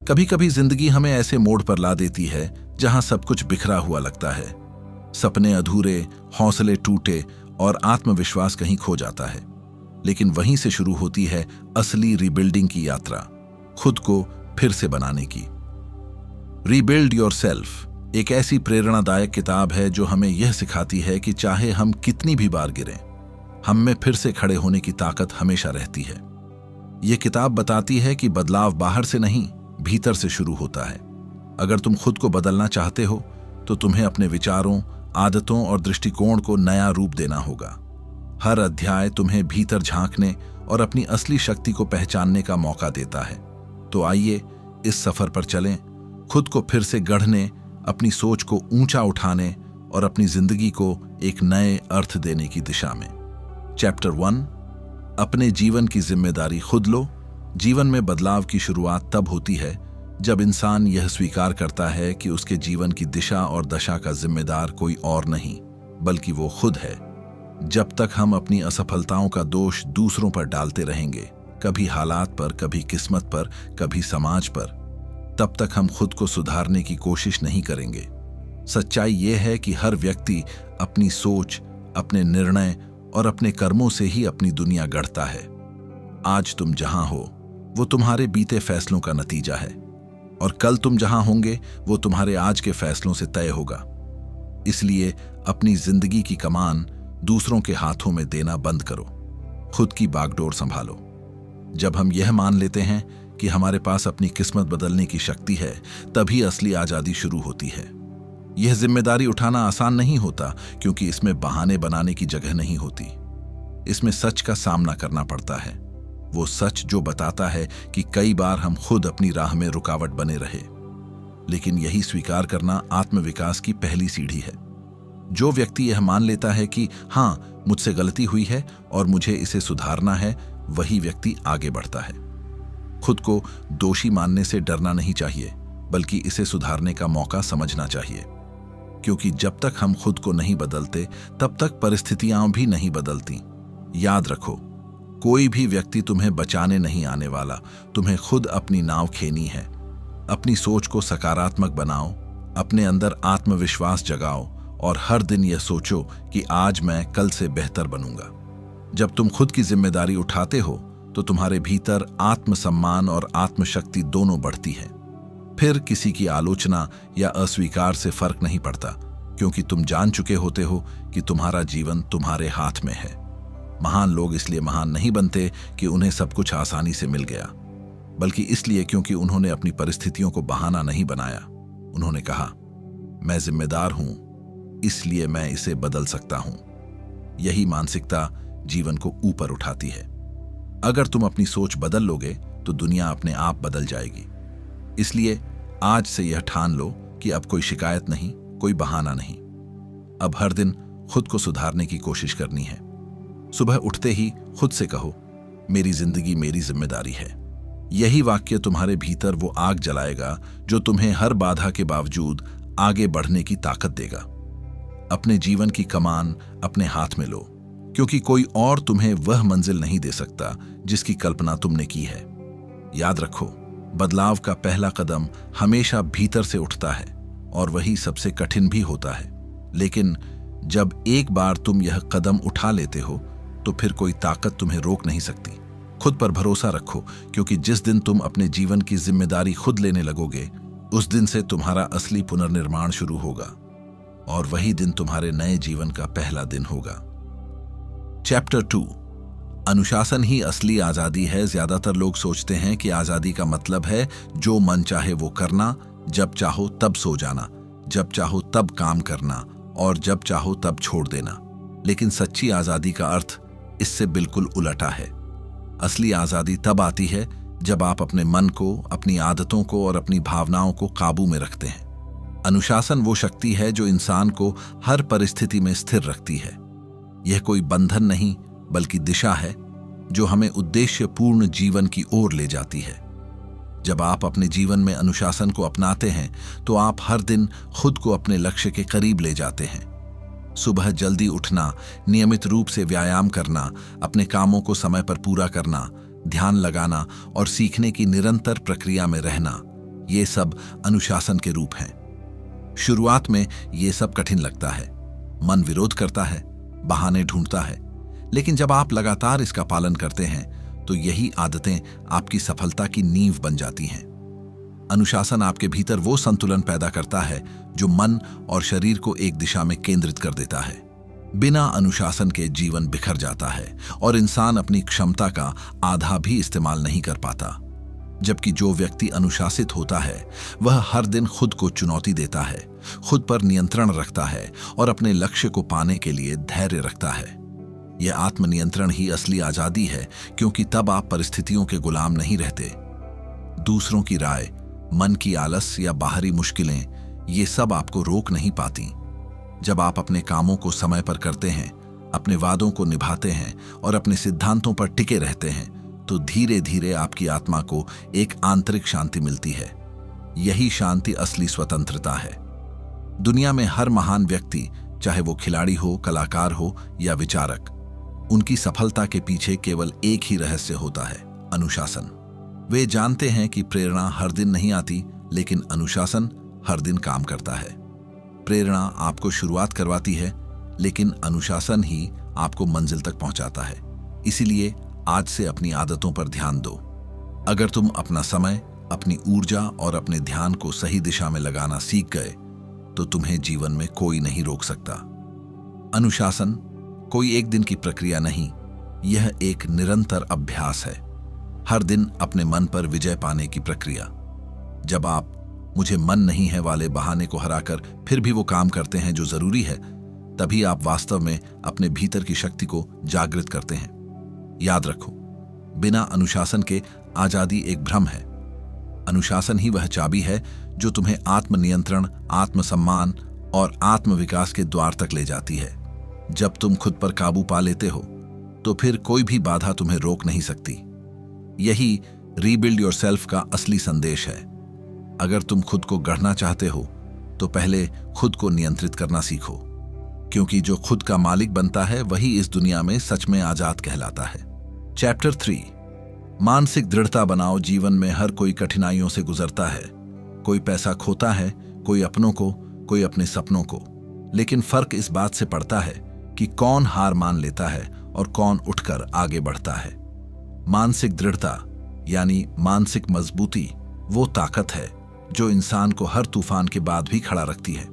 कभी कभी जिंदगी हमें ऐसे मोड़ पर ला देती है जहां सब कुछ बिखरा हुआ लगता है। सपने अधूरे, हौसले टूटे और आत्मविश्वास कहीं खो जाता है। लेकिन वहीं से शुरू होती है असली रीबिल्डिंग की यात्रा, खुद को फिर से बनाने की। रीबिल्ड योरसेल्फ एक ऐसी प्रेरणादायक किताब है जो हमें यह सिखाती है कि चाहे हम कितनी भी बार गिरें, हम में फिर से खड़े होने की ताकत हमेशा रहती है। यह किताब बताती है कि बदलाव बाहर से नहीं, भीतर से शुरू होता है। अगर तुम खुद को बदलना चाहते हो तो तुम्हें अपने विचारों, आदतों और दृष्टिकोण को नया रूप देना होगा। हर अध्याय तुम्हें भीतर झांकने और अपनी असली शक्ति को पहचानने का मौका देता है। तो आइए इस सफर पर चलें, खुद को फिर से गढ़ने, अपनी सोच को ऊंचा उठाने और अपनी जिंदगी को एक नए अर्थ देने की दिशा में। चैप्टर 1, अपने जीवन की जिम्मेदारी खुद लो। जीवन में बदलाव की शुरुआत तब होती है जब इंसान यह स्वीकार करता है कि उसके जीवन की दिशा और दशा का जिम्मेदार कोई और नहीं बल्कि वो खुद है। जब तक हम अपनी असफलताओं का दोष दूसरों पर डालते रहेंगे, कभी हालात पर, कभी किस्मत पर, कभी समाज पर, तब तक हम खुद को सुधारने की कोशिश नहीं करेंगे। सच्चाई यह है कि हर व्यक्ति अपनी सोच, अपने निर्णय और अपने कर्मों से ही अपनी दुनिया गढ़ता है। आज तुम जहां हो वो तुम्हारे बीते फैसलों का नतीजा है, और कल तुम जहां होंगे वो तुम्हारे आज के फैसलों से तय होगा। इसलिए अपनी जिंदगी की कमान दूसरों के हाथों में देना बंद करो, खुद की बागडोर संभालो। जब हम यह मान लेते हैं कि हमारे पास अपनी किस्मत बदलने की शक्ति है, तभी असली आजादी शुरू होती है। यह जिम्मेदारी उठाना आसान नहीं होता, क्योंकि इसमें बहाने बनाने की जगह नहीं होती। इसमें सच का सामना करना पड़ता है, वो सच जो बताता है कि कई बार हम खुद अपनी राह में रुकावट बने रहे। लेकिन यही स्वीकार करना आत्मविकास की पहली सीढ़ी है। जो व्यक्ति यह मान लेता है कि हाँ, मुझसे गलती हुई है और मुझे इसे सुधारना है, वही व्यक्ति आगे बढ़ता है। खुद को दोषी मानने से डरना नहीं चाहिए, बल्कि इसे सुधारने का मौका समझना चाहिए। क्योंकि जब तक हम खुद को नहीं बदलते, तब तक परिस्थितियां भी नहीं बदलती। याद रखो, कोई भी व्यक्ति तुम्हें बचाने नहीं आने वाला, तुम्हें खुद अपनी नाव खेनी है। अपनी सोच को सकारात्मक बनाओ, अपने अंदर आत्मविश्वास जगाओ और हर दिन यह सोचो कि आज मैं कल से बेहतर बनूंगा। जब तुम खुद की जिम्मेदारी उठाते हो तो तुम्हारे भीतर आत्मसम्मान और आत्मशक्ति दोनों बढ़ती है। फिर किसी की आलोचना या अस्वीकार से फर्क नहीं पड़ता, क्योंकि तुम जान चुके होते हो कि तुम्हारा जीवन तुम्हारे हाथ में है। महान लोग इसलिए महान नहीं बनते कि उन्हें सब कुछ आसानी से मिल गया, बल्कि इसलिए क्योंकि उन्होंने अपनी परिस्थितियों को बहाना नहीं बनाया। उन्होंने कहा, मैं जिम्मेदार हूं, इसलिए मैं इसे बदल सकता हूं। यही मानसिकता जीवन को ऊपर उठाती है। अगर तुम अपनी सोच बदल लोगे तो दुनिया अपने आप बदल जाएगी। इसलिए आज से यह ठान लो कि अब कोई शिकायत नहीं, कोई बहाना नहीं। अब हर दिन खुद को सुधारने की कोशिश करनी है। सुबह उठते ही खुद से कहो, मेरी जिंदगी मेरी जिम्मेदारी है। यही वाक्य तुम्हारे भीतर वो आग जलाएगा जो तुम्हें हर बाधा के बावजूद आगे बढ़ने की ताकत देगा। अपने जीवन की कमान अपने हाथ में लो, क्योंकि कोई और तुम्हें वह मंजिल नहीं दे सकता जिसकी कल्पना तुमने की है। याद रखो, बदलाव का पहला कदम हमेशा भीतर से उठता है और वही सबसे कठिन भी होता है। लेकिन जब एक बार तुम यह कदम उठा लेते हो तो फिर कोई ताकत तुम्हें रोक नहीं सकती। खुद पर भरोसा रखो, क्योंकि जिस दिन तुम अपने जीवन की जिम्मेदारी खुद लेने लगोगे, उस दिन से तुम्हारा असली पुनर्निर्माण शुरू होगा और वही दिन तुम्हारे नए जीवन का पहला दिन होगा। चैप्टर 2, अनुशासन ही असली आजादी है। ज्यादातर लोग सोचते हैं कि आजादी का मतलब है जो मन चाहे वो करना, जब चाहो तब सो जाना, जब चाहो तब काम करना और जब चाहो तब छोड़ देना। लेकिन सच्ची आजादी का अर्थ इससे बिल्कुल उलटा है। असली आजादी तब आती है जब आप अपने मन को, अपनी आदतों को और अपनी भावनाओं को काबू में रखते हैं। अनुशासन वो शक्ति है जो इंसान को हर परिस्थिति में स्थिर रखती है। यह कोई बंधन नहीं, बल्कि दिशा है जो हमें उद्देश्यपूर्ण जीवन की ओर ले जाती है। जब आप अपने जीवन में अनुशासन को अपनाते हैं तो आप हर दिन खुद को अपने लक्ष्य के करीब ले जाते हैं। सुबह जल्दी उठना, नियमित रूप से व्यायाम करना, अपने कामों को समय पर पूरा करना, ध्यान लगाना और सीखने की निरंतर प्रक्रिया में रहना, ये सब अनुशासन के रूप हैं। शुरुआत में ये सब कठिन लगता है, मन विरोध करता है, बहाने ढूंढता है, लेकिन जब आप लगातार इसका पालन करते हैं तो यही आदतें आपकी सफलता की नींव बन जाती हैं। अनुशासन आपके भीतर वो संतुलन पैदा करता है जो मन और शरीर को एक दिशा में केंद्रित कर देता है। बिना अनुशासन के जीवन बिखर जाता है और इंसान अपनी क्षमता का आधा भी इस्तेमाल नहीं कर पाता। जबकि जो व्यक्ति अनुशासित होता है वह हर दिन खुद को चुनौती देता है, खुद पर नियंत्रण रखता है और अपने लक्ष्य को पाने के लिए धैर्य रखता है। यह आत्मनियंत्रण ही असली आजादी है, क्योंकि तब आप परिस्थितियों के गुलाम नहीं रहते। दूसरों की राय, मन की आलस या बाहरी मुश्किलें, ये सब आपको रोक नहीं पाती। जब आप अपने कामों को समय पर करते हैं, अपने वादों को निभाते हैं और अपने सिद्धांतों पर टिके रहते हैं, तो धीरे धीरे आपकी आत्मा को एक आंतरिक शांति मिलती है। यही शांति असली स्वतंत्रता है। दुनिया में हर महान व्यक्ति, चाहे वो खिलाड़ी हो, कलाकार हो या विचारक, उनकी सफलता के पीछे केवल एक ही रहस्य होता है, अनुशासन। वे जानते हैं कि प्रेरणा हर दिन नहीं आती, लेकिन अनुशासन हर दिन काम करता है। प्रेरणा आपको शुरुआत करवाती है, लेकिन अनुशासन ही आपको मंजिल तक पहुंचाता है। इसीलिए आज से अपनी आदतों पर ध्यान दो। अगर तुम अपना समय, अपनी ऊर्जा और अपने ध्यान को सही दिशा में लगाना सीख गए, तो तुम्हें जीवन में कोई नहीं रोक सकता। अनुशासन कोई एक दिन की प्रक्रिया नहीं, यह एक निरंतर अभ्यास है। हर दिन अपने मन पर विजय पाने की प्रक्रिया। जब आप मुझे मन नहीं है वाले बहाने को हराकर फिर भी वो काम करते हैं जो जरूरी है, तभी आप वास्तव में अपने भीतर की शक्ति को जागृत करते हैं। याद रखो, बिना अनुशासन के आजादी एक भ्रम है। अनुशासन ही वह चाबी है जो तुम्हें आत्मनियंत्रण, आत्मसम्मान और आत्मविकास के द्वार तक ले जाती है। जब तुम खुद पर काबू पा लेते हो, तो फिर कोई भी बाधा तुम्हें रोक नहीं सकती। यही रीबिल्ड योरसेल्फ का असली संदेश है। अगर तुम खुद को गढ़ना चाहते हो, तो पहले खुद को नियंत्रित करना सीखो, क्योंकि जो खुद का मालिक बनता है वही इस दुनिया में सच में आजाद कहलाता है। चैप्टर 3, मानसिक दृढ़ता बनाओ। जीवन में हर कोई कठिनाइयों से गुजरता है। कोई पैसा खोता है, कोई अपनों को, कोई अपने सपनों को। लेकिन फर्क इस बात से पड़ता है कि कौन हार मान लेता है और कौन उठकर आगे बढ़ता है। मानसिक दृढ़ता यानी मानसिक मजबूती वो ताकत है जो इंसान को हर तूफान के बाद भी खड़ा रखती है।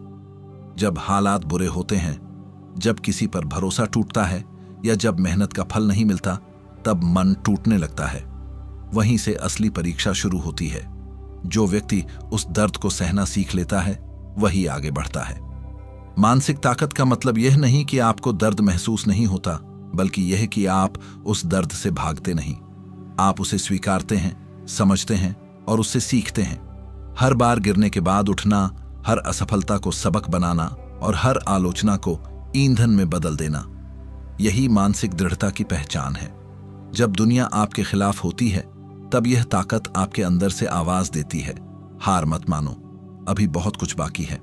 जब हालात बुरे होते हैं, जब किसी पर भरोसा टूटता है या जब मेहनत का फल नहीं मिलता, तब मन टूटने लगता है। वहीं से असली परीक्षा शुरू होती है। जो व्यक्ति उस दर्द को सहना सीख लेता है, वही आगे बढ़ता है। मानसिक ताकत का मतलब यह नहीं कि आपको दर्द महसूस नहीं होता, बल्कि यह कि आप उस दर्द से भागते नहीं। आप उसे स्वीकारते हैं, समझते हैं और उससे सीखते हैं। हर बार गिरने के बाद उठना, हर असफलता को सबक बनाना और हर आलोचना को ईंधन में बदल देना, यही मानसिक दृढ़ता की पहचान है। जब दुनिया आपके खिलाफ होती है, तब यह ताकत आपके अंदर से आवाज देती है, हार मत मानो, अभी बहुत कुछ बाकी है।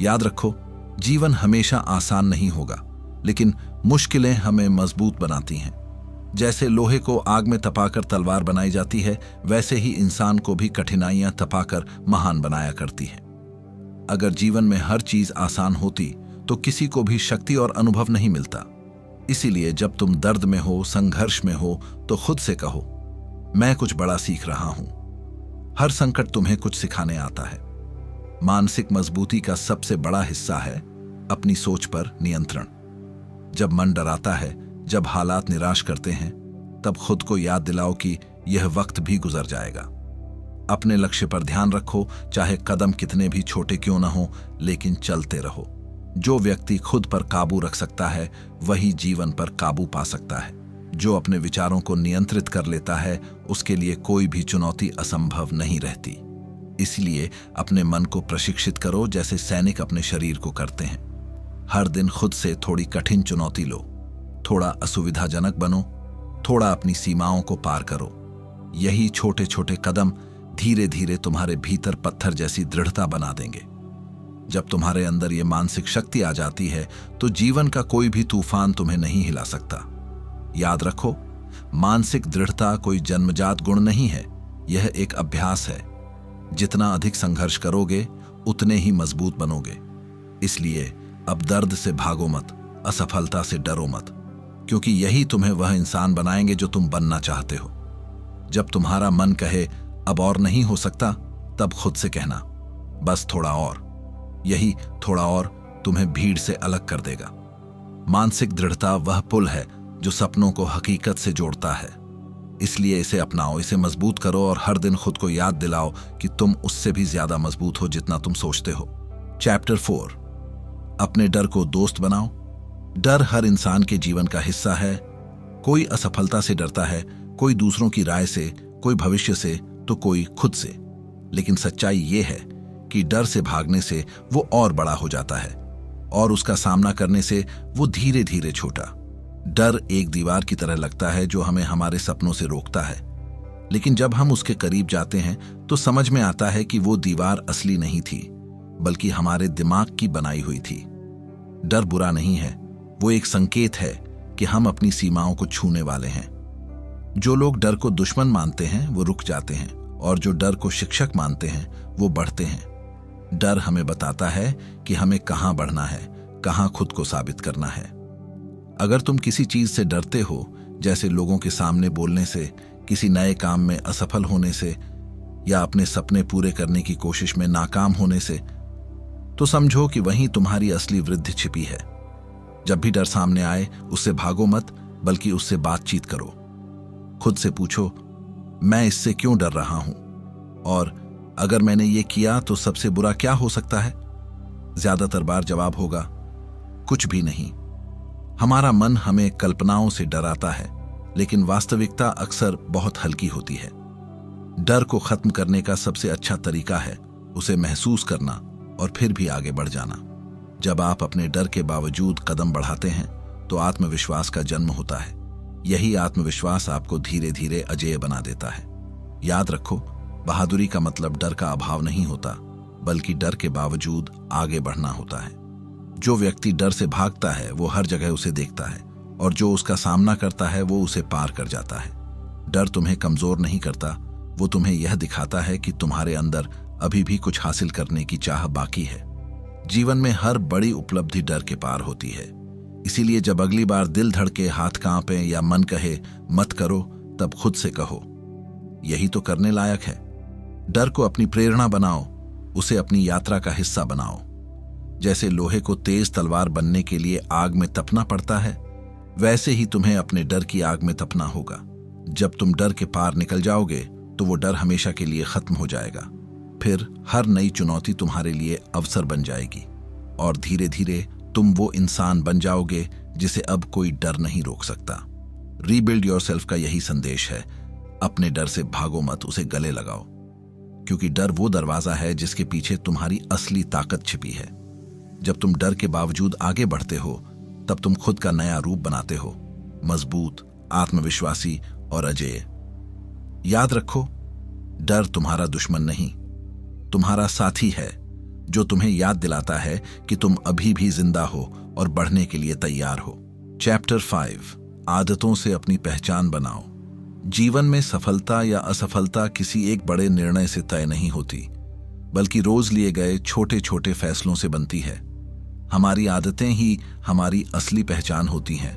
याद रखो, जीवन हमेशा आसान नहीं होगा, लेकिन मुश्किलें हमें मजबूत बनाती हैं। जैसे लोहे को आग में तपाकर तलवार बनाई जाती है, वैसे ही इंसान को भी कठिनाइयां तपाकर महान बनाया करती हैं। अगर जीवन में हर चीज आसान होती, तो किसी को भी शक्ति और अनुभव नहीं मिलता। इसीलिए जब तुम दर्द में हो, संघर्ष में हो, तो खुद से कहो, मैं कुछ बड़ा सीख रहा हूं। हर संकट तुम्हें कुछ सिखाने आता है। मानसिक मजबूती का सबसे बड़ा हिस्सा है अपनी सोच पर नियंत्रण। जब मन डराता है, जब हालात निराश करते हैं, तब खुद को याद दिलाओ कि यह वक्त भी गुजर जाएगा। अपने लक्ष्य पर ध्यान रखो, चाहे कदम कितने भी छोटे क्यों न हो, लेकिन चलते रहो। जो व्यक्ति खुद पर काबू रख सकता है, वही जीवन पर काबू पा सकता है। जो अपने विचारों को नियंत्रित कर लेता है, उसके लिए कोई भी चुनौती असंभव नहीं रहती। इसलिए अपने मन को प्रशिक्षित करो, जैसे सैनिक अपने शरीर को करते हैं। हर दिन खुद से थोड़ी कठिन चुनौती लो, थोड़ा असुविधाजनक बनो, थोड़ा अपनी सीमाओं को पार करो। यही छोटे छोटे कदम धीरे धीरे तुम्हारे भीतर पत्थर जैसी दृढ़ता बना देंगे। जब तुम्हारे अंदर ये मानसिक शक्ति आ जाती है, तो जीवन का कोई भी तूफान तुम्हें नहीं हिला सकता। याद रखो, मानसिक दृढ़ता कोई जन्मजात गुण नहीं है, यह एक अभ्यास है। जितना अधिक संघर्ष करोगे उतने ही मजबूत बनोगे। इसलिए अब दर्द से भागो मत, असफलता से डरो मत, क्योंकि यही तुम्हें वह इंसान बनाएंगे जो तुम बनना चाहते हो। जब तुम्हारा मन कहे अब और नहीं हो सकता, तब खुद से कहना बस थोड़ा और। यही थोड़ा और तुम्हें भीड़ से अलग कर देगा। मानसिक दृढ़ता वह पुल है जो सपनों को हकीकत से जोड़ता है। इसलिए इसे अपनाओ, इसे मजबूत करो और हर दिन खुद को याद दिलाओ कि तुम उससे भी ज्यादा मजबूत हो जितना तुम सोचते हो। चैप्टर 4, अपने डर को दोस्त बनाओ। डर हर इंसान के जीवन का हिस्सा है। कोई असफलता से डरता है, कोई दूसरों की राय से, कोई भविष्य से, तो कोई खुद से। लेकिन सच्चाई ये है कि डर से भागने से वो और बड़ा हो जाता है और उसका सामना करने से वो धीरे धीरे छोटा। डर एक दीवार की तरह लगता है जो हमें हमारे सपनों से रोकता है, लेकिन जब हम उसके करीब जाते हैं तो समझ में आता है कि वो दीवार असली नहीं थी, बल्कि हमारे दिमाग की बनाई हुई थी। डर बुरा नहीं है, वो एक संकेत है कि हम अपनी सीमाओं को छूने वाले हैं। जो लोग डर को दुश्मन मानते हैं वो रुक जाते हैं, और जो डर को शिक्षक मानते हैं वो बढ़ते हैं। डर हमें बताता है कि हमें कहां बढ़ना है, कहां खुद को साबित करना है। अगर तुम किसी चीज से डरते हो, जैसे लोगों के सामने बोलने से, किसी नए काम में असफल होने से, या अपने सपने पूरे करने की कोशिश में नाकाम होने से, तो समझो कि वहीं तुम्हारी असली वृद्धि छिपी है। जब भी डर सामने आए उससे भागो मत, बल्कि उससे बातचीत करो। खुद से पूछो, मैं इससे क्यों डर रहा हूं, और अगर मैंने ये किया तो सबसे बुरा क्या हो सकता है? ज्यादातर बार जवाब होगा कुछ भी नहीं। हमारा मन हमें कल्पनाओं से डराता है, लेकिन वास्तविकता अक्सर बहुत हल्की होती है। डर को खत्म करने का सबसे अच्छा तरीका है उसे महसूस करना और फिर भी आगे बढ़ जाना। जब आप अपने डर के बावजूद कदम बढ़ाते हैं तो आत्मविश्वास का जन्म होता है। यही आत्मविश्वास आपको धीरे धीरे अजेय बना देता है। याद रखो, बहादुरी का मतलब डर का अभाव नहीं होता, बल्कि डर के बावजूद आगे बढ़ना होता है। जो व्यक्ति डर से भागता है वो हर जगह उसे देखता है, और जो उसका सामना करता है वो उसे पार कर जाता है। डर तुम्हें कमजोर नहीं करता, वो तुम्हें यह दिखाता है कि तुम्हारे अंदर अभी भी कुछ हासिल करने की चाह बाकी है। जीवन में हर बड़ी उपलब्धि डर के पार होती है। इसीलिए जब अगली बार दिल धड़के, हाथ कांपे या मन कहे मत करो, तब खुद से कहो यही तो करने लायक है। डर को अपनी प्रेरणा बनाओ, उसे अपनी यात्रा का हिस्सा बनाओ। जैसे लोहे को तेज तलवार बनने के लिए आग में तपना पड़ता है, वैसे ही तुम्हें अपने डर की आग में तपना होगा। जब तुम डर के पार निकल जाओगे तो वो डर हमेशा के लिए खत्म हो जाएगा। फिर हर नई चुनौती तुम्हारे लिए अवसर बन जाएगी, और धीरे धीरे तुम वो इंसान बन जाओगे जिसे अब कोई डर नहीं रोक सकता। रीबिल्ड योरसेल्फ का यही संदेश है। अपने डर से भागो मत, उसे गले लगाओ, क्योंकि डर वो दरवाजा है जिसके पीछे तुम्हारी असली ताकत छिपी है। जब तुम डर के बावजूद आगे बढ़ते हो, तब तुम खुद का नया रूप बनाते हो, मजबूत, आत्मविश्वासी और अजेय। याद रखो, डर तुम्हारा दुश्मन नहीं, तुम्हारा साथी है, जो तुम्हें याद दिलाता है कि तुम अभी भी जिंदा हो और बढ़ने के लिए तैयार हो। चैप्टर 5, आदतों से अपनी पहचान बनाओ। जीवन में सफलता या असफलता किसी एक बड़े निर्णय से तय नहीं होती, बल्कि रोज लिए गए छोटे छोटे फैसलों से बनती है। हमारी आदतें ही हमारी असली पहचान होती हैं,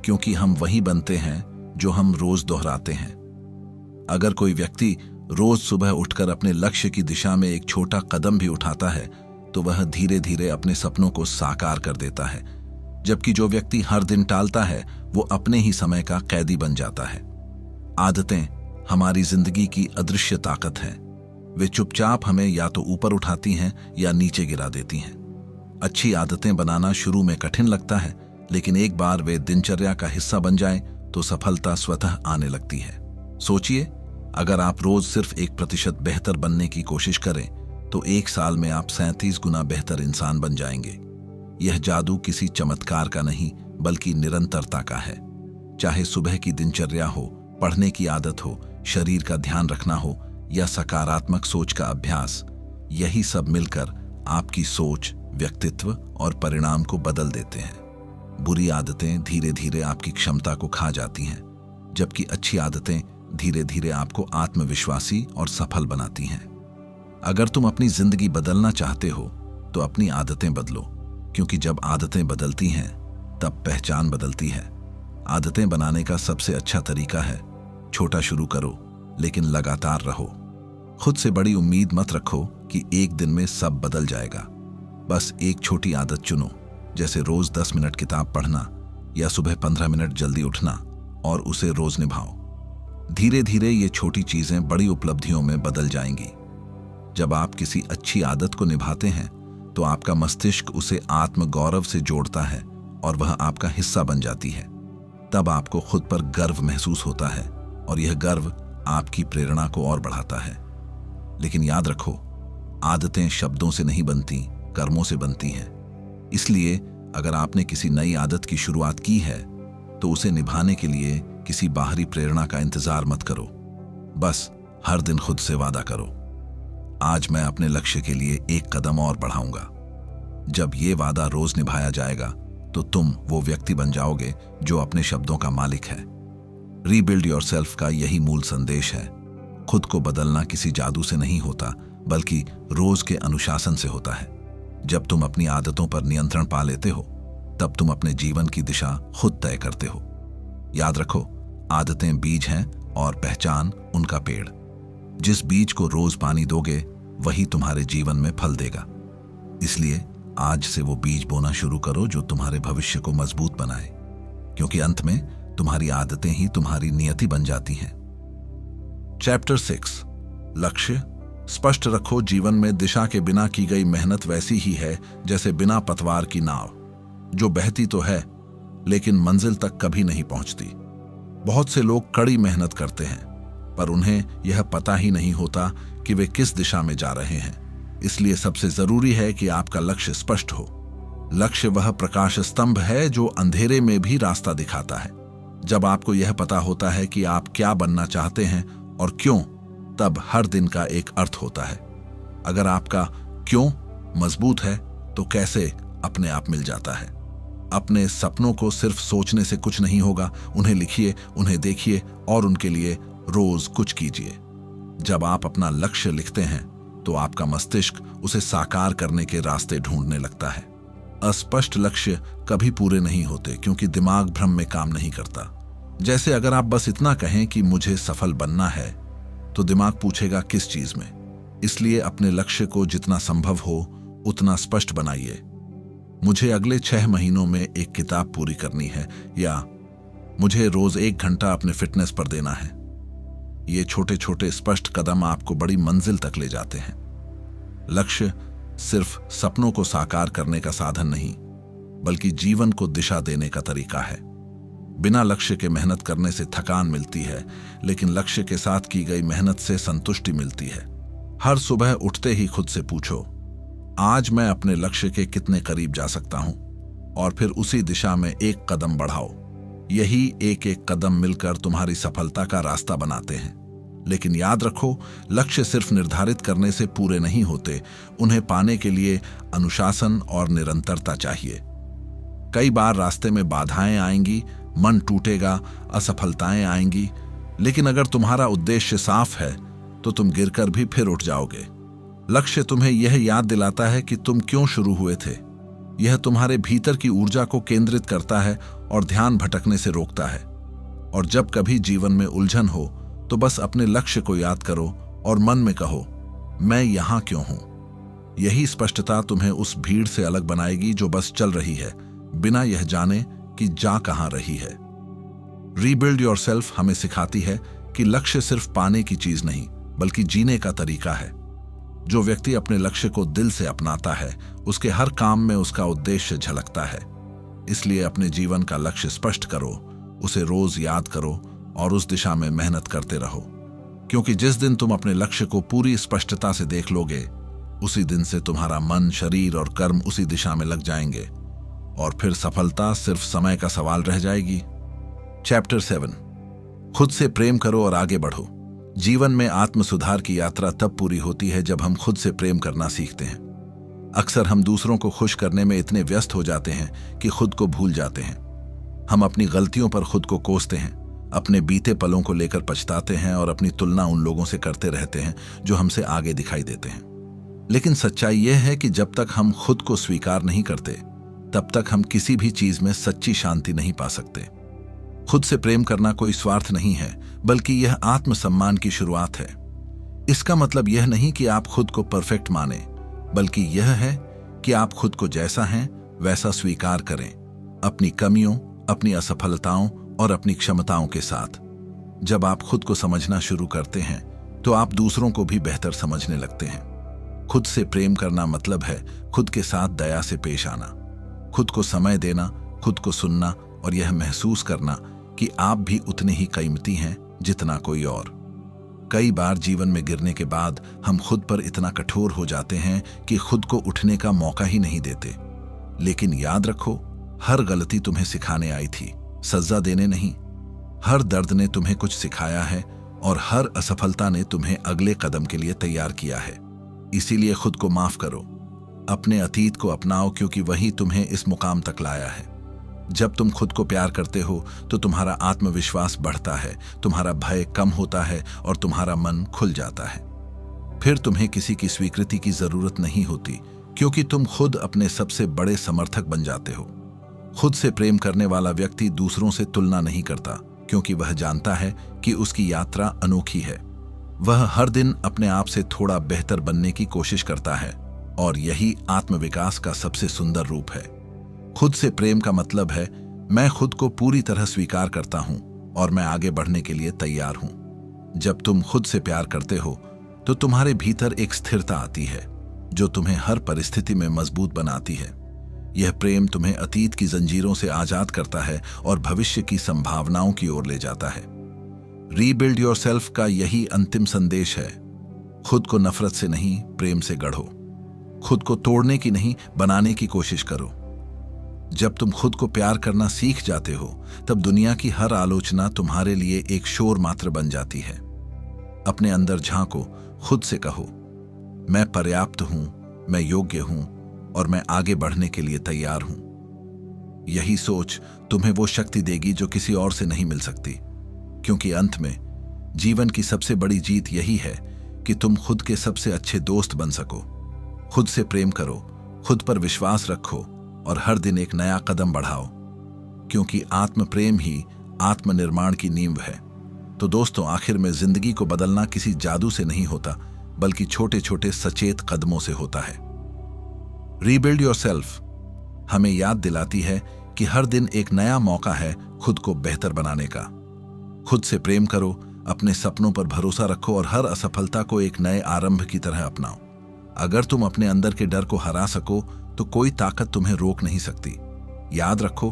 क्योंकि हम वही बनते हैं जो हम रोज दोहराते हैं। अगर कोई व्यक्ति रोज सुबह उठकर अपने लक्ष्य की दिशा में एक छोटा कदम भी उठाता है, तो वह धीरे धीरे अपने सपनों को साकार कर देता है। जबकि जो व्यक्ति हर दिन टालता है, वो अपने ही समय का कैदी बन जाता है। आदतें हमारी जिंदगी की अदृश्य ताकत है। वे चुपचाप हमें या तो ऊपर उठाती हैं या नीचे गिरा देती हैं। अच्छी आदतें बनाना शुरू में कठिन लगता है, लेकिन एक बार वे दिनचर्या का हिस्सा बन जाएं, तो सफलता स्वतः आने लगती है। सोचिए, अगर आप रोज सिर्फ 1% बेहतर बनने की कोशिश करें, तो 1 साल में आप 37 गुना बेहतर इंसान बन जाएंगे। यह जादू किसी चमत्कार का नहीं, बल्कि निरंतरता का है। चाहे सुबह की दिनचर्या हो, पढ़ने की आदत हो, शरीर का ध्यान रखना हो, या सकारात्मक सोच का अभ्यास, यही सब मिलकर आपकी सोच, व्यक्तित्व और परिणाम को बदल देते हैं। बुरी आदतें धीरे धीरे आपकी क्षमता को खा जाती हैं, जबकि अच्छी आदतें धीरे धीरे आपको आत्मविश्वासी और सफल बनाती हैं। अगर तुम अपनी जिंदगी बदलना चाहते हो तो अपनी आदतें बदलो, क्योंकि जब आदतें बदलती हैं तब पहचान बदलती है। आदतें बनाने का सबसे अच्छा तरीका है छोटा शुरू करो लेकिन लगातार रहो। खुद से बड़ी उम्मीद मत रखो कि एक दिन में सब बदल जाएगा। बस एक छोटी आदत चुनो, जैसे रोज 10 मिनट किताब पढ़ना या सुबह 15 मिनट जल्दी उठना, और उसे रोज निभाओ। धीरे धीरे ये छोटी चीजें बड़ी उपलब्धियों में बदल जाएंगी। जब आप किसी अच्छी आदत को निभाते हैं तो आपका मस्तिष्क उसे आत्म गौरव से जोड़ता है और वह आपका हिस्सा बन जाती है। तब आपको खुद पर गर्व महसूस होता है और यह गर्व आपकी प्रेरणा को और बढ़ाता है। लेकिन याद रखो, आदतें शब्दों से नहीं बनती, कर्मों से बनती हैं। इसलिए अगर आपने किसी नई आदत की शुरुआत की है तो उसे निभाने के लिए किसी बाहरी प्रेरणा का इंतजार मत करो। बस हर दिन खुद से वादा करो, आज मैं अपने लक्ष्य के लिए एक कदम और बढ़ाऊंगा। जब ये वादा रोज निभाया जाएगा तो तुम वो व्यक्ति बन जाओगे जो अपने शब्दों का मालिक है। रीबिल्ड योरसेल्फ का यही मूल संदेश है। खुद को बदलना किसी जादू से नहीं होता, बल्कि रोज के अनुशासन से होता है। जब तुम अपनी आदतों पर नियंत्रण पा लेते हो तब तुम अपने जीवन की दिशा खुद तय करते हो। याद रखो, आदतें बीज हैं और पहचान उनका पेड़। जिस बीज को रोज पानी दोगे वही तुम्हारे जीवन में फल देगा। इसलिए आज से वो बीज बोना शुरू करो जो तुम्हारे भविष्य को मजबूत बनाए, क्योंकि अंत में तुम्हारी आदतें ही तुम्हारी नियति बन जाती हैं। चैप्टर 6, लक्ष्य स्पष्ट रखो। जीवन में दिशा के बिना की गई मेहनत वैसी ही है जैसे बिना पतवार की नाव, जो बहती तो है लेकिन मंजिल तक कभी नहीं पहुंचती। बहुत से लोग कड़ी मेहनत करते हैं पर उन्हें यह पता ही नहीं होता कि वे किस दिशा में जा रहे हैं। इसलिए सबसे जरूरी है कि आपका लक्ष्य स्पष्ट हो। लक्ष्य वह प्रकाश स्तंभ है जो अंधेरे में भी रास्ता दिखाता है। जब आपको यह पता होता है कि आप क्या बनना चाहते हैं और क्यों, तब हर दिन का एक अर्थ होता है। अगर आपका क्यों मजबूत है तो कैसे अपने आप मिल जाता है। अपने सपनों को सिर्फ सोचने से कुछ नहीं होगा, उन्हें लिखिए, उन्हें देखिए और उनके लिए रोज कुछ कीजिए। जब आप अपना लक्ष्य लिखते हैं तो आपका मस्तिष्क उसे साकार करने के रास्ते ढूंढने लगता है। अस्पष्ट लक्ष्य कभी पूरे नहीं होते क्योंकि दिमाग भ्रम में काम नहीं करता। जैसे अगर आप बस इतना कहें कि मुझे सफल बनना है तो दिमाग पूछेगा किस चीज में। इसलिए अपने लक्ष्य को जितना संभव हो उतना स्पष्ट बनाइए। मुझे अगले 6 महीनों में एक किताब पूरी करनी है, या मुझे रोज 1 घंटा अपने फिटनेस पर देना है। ये छोटे छोटे स्पष्ट कदम आपको बड़ी मंजिल तक ले जाते हैं। लक्ष्य सिर्फ सपनों को साकार करने का साधन नहीं, बल्कि जीवन को दिशा देने का तरीका है। बिना लक्ष्य के मेहनत करने से थकान मिलती है, लेकिन लक्ष्य के साथ की गई मेहनत से संतुष्टि मिलती है। हर सुबह उठते ही खुद से पूछो, आज मैं अपने लक्ष्य के कितने करीब जा सकता हूं, और फिर उसी दिशा में एक कदम बढ़ाओ। यही एक एक कदम मिलकर तुम्हारी सफलता का रास्ता बनाते हैं। लेकिन याद रखो, लक्ष्य सिर्फ निर्धारित करने से पूरे नहीं होते, उन्हें पाने के लिए अनुशासन और निरंतरता चाहिए। कई बार रास्ते में बाधाएं आएंगी, मन टूटेगा, असफलताएं आएंगी, लेकिन अगर तुम्हारा उद्देश्य साफ है तो तुम गिरकर भी फिर उठ जाओगे। लक्ष्य तुम्हें यह याद दिलाता है कि तुम क्यों शुरू हुए थे। यह तुम्हारे भीतर की ऊर्जा को केंद्रित करता है और ध्यान भटकने से रोकता है। और जब कभी जीवन में उलझन हो तो बस अपने लक्ष्य को याद करो और मन में कहो, मैं यहां क्यों हूं। यही स्पष्टता तुम्हें उस भीड़ से अलग बनाएगी जो बस चल रही है, बिना यह जाने कि जा कहां रही है। रीबिल्ड योरसेल्फ हमें सिखाती है कि लक्ष्य सिर्फ पाने की चीज नहीं, बल्कि जीने का तरीका है। जो व्यक्ति अपने लक्ष्य को दिल से अपनाता है, उसके हर काम में उसका उद्देश्य झलकता है। इसलिए अपने जीवन का लक्ष्य स्पष्ट करो, उसे रोज याद करो और उस दिशा में मेहनत करते रहो। क्योंकि जिस दिन तुम अपने लक्ष्य को पूरी स्पष्टता से देख लोगे, उसी दिन से तुम्हारा मन, शरीर और कर्म उसी दिशा में लग जाएंगे, और फिर सफलता सिर्फ समय का सवाल रह जाएगी। चैप्टर 7, खुद से प्रेम करो और आगे बढ़ो। जीवन में आत्म सुधार की यात्रा तब पूरी होती है जब हम खुद से प्रेम करना सीखते हैं। अक्सर हम दूसरों को खुश करने में इतने व्यस्त हो जाते हैं कि खुद को भूल जाते हैं। हम अपनी गलतियों पर खुद को कोसते हैं, अपने बीते पलों को लेकर पछताते हैं और अपनी तुलना उन लोगों से करते रहते हैं जो हमसे आगे दिखाई देते हैं। लेकिन सच्चाई यह है कि जब तक हम खुद को स्वीकार नहीं करते, तब तक हम किसी भी चीज में सच्ची शांति नहीं पा सकते। खुद से प्रेम करना कोई स्वार्थ नहीं है, बल्कि यह आत्मसम्मान की शुरुआत है। इसका मतलब यह नहीं कि आप खुद को परफेक्ट माने, बल्कि यह है कि आप खुद को जैसा हैं वैसा स्वीकार करें, अपनी कमियों, अपनी असफलताओं और अपनी क्षमताओं के साथ। जब आप खुद को समझना शुरू करते हैं तो आप दूसरों को भी बेहतर समझने लगते हैं। खुद से प्रेम करना मतलब है खुद के साथ दया से पेश आना, खुद को समय देना, खुद को सुनना और यह महसूस करना कि आप भी उतने ही कीमती हैं जितना कोई और। कई बार जीवन में गिरने के बाद हम खुद पर इतना कठोर हो जाते हैं कि खुद को उठने का मौका ही नहीं देते। लेकिन याद रखो, हर गलती तुम्हें सिखाने आई थी, सजा देने नहीं। हर दर्द ने तुम्हें कुछ सिखाया है और हर असफलता ने तुम्हें अगले कदम के लिए तैयार किया है। इसीलिए खुद को माफ करो, अपने अतीत को अपनाओ, क्योंकि वही तुम्हें इस मुकाम तक लाया है। जब तुम खुद को प्यार करते हो तो तुम्हारा आत्मविश्वास बढ़ता है, तुम्हारा भय कम होता है और तुम्हारा मन खुल जाता है। फिर तुम्हें किसी की स्वीकृति की जरूरत नहीं होती, क्योंकि तुम खुद अपने सबसे बड़े समर्थक बन जाते हो। खुद से प्रेम करने वाला व्यक्ति दूसरों से तुलना नहीं करता, क्योंकि वह जानता है कि उसकी यात्रा अनोखी है। वह हर दिन अपने आप से थोड़ा बेहतर बनने की कोशिश करता है और यही आत्मविकास का सबसे सुंदर रूप है। खुद से प्रेम का मतलब है मैं खुद को पूरी तरह स्वीकार करता हूं और मैं आगे बढ़ने के लिए तैयार हूं। जब तुम खुद से प्यार करते हो तो तुम्हारे भीतर एक स्थिरता आती है जो तुम्हें हर परिस्थिति में मजबूत बनाती है। यह प्रेम तुम्हें अतीत की जंजीरों से आजाद करता है और भविष्य की संभावनाओं की ओर ले जाता है। रीबिल्ड योरसेल्फ का यही अंतिम संदेश है। खुद को नफरत से नहीं, प्रेम से गढ़ो। खुद को तोड़ने की नहीं, बनाने की कोशिश करो। जब तुम खुद को प्यार करना सीख जाते हो, तब दुनिया की हर आलोचना तुम्हारे लिए एक शोर मात्र बन जाती है। अपने अंदर झांको, खुद से कहो, मैं पर्याप्त हूं, मैं योग्य हूं और मैं आगे बढ़ने के लिए तैयार हूं। यही सोच तुम्हें वो शक्ति देगी जो किसी और से नहीं मिल सकती, क्योंकि अंत में जीवन की सबसे बड़ी जीत यही है कि तुम खुद के सबसे अच्छे दोस्त बन सको। खुद से प्रेम करो, खुद पर विश्वास रखो और हर दिन एक नया कदम बढ़ाओ, क्योंकि आत्म प्रेम ही आत्मनिर्माण की नींव है। तो दोस्तों, आखिर में जिंदगी को बदलना किसी जादू से नहीं होता, बल्कि छोटे छोटे सचेत कदमों से होता है। रीबिल्ड योरसेल्फ हमें याद दिलाती है कि हर दिन एक नया मौका है खुद को बेहतर बनाने का। खुद से प्रेम करो, अपने सपनों पर भरोसा रखो और हर असफलता को एक नए आरंभ की तरह अपनाओ। अगर तुम अपने अंदर के डर को हरा सको तो कोई ताकत तुम्हें रोक नहीं सकती। याद रखो,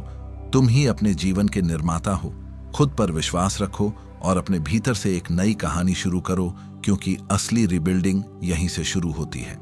तुम ही अपने जीवन के निर्माता हो। खुद पर विश्वास रखो और अपने भीतर से एक नई कहानी शुरू करो, क्योंकि असली रिबिल्डिंग यहीं से शुरू होती है।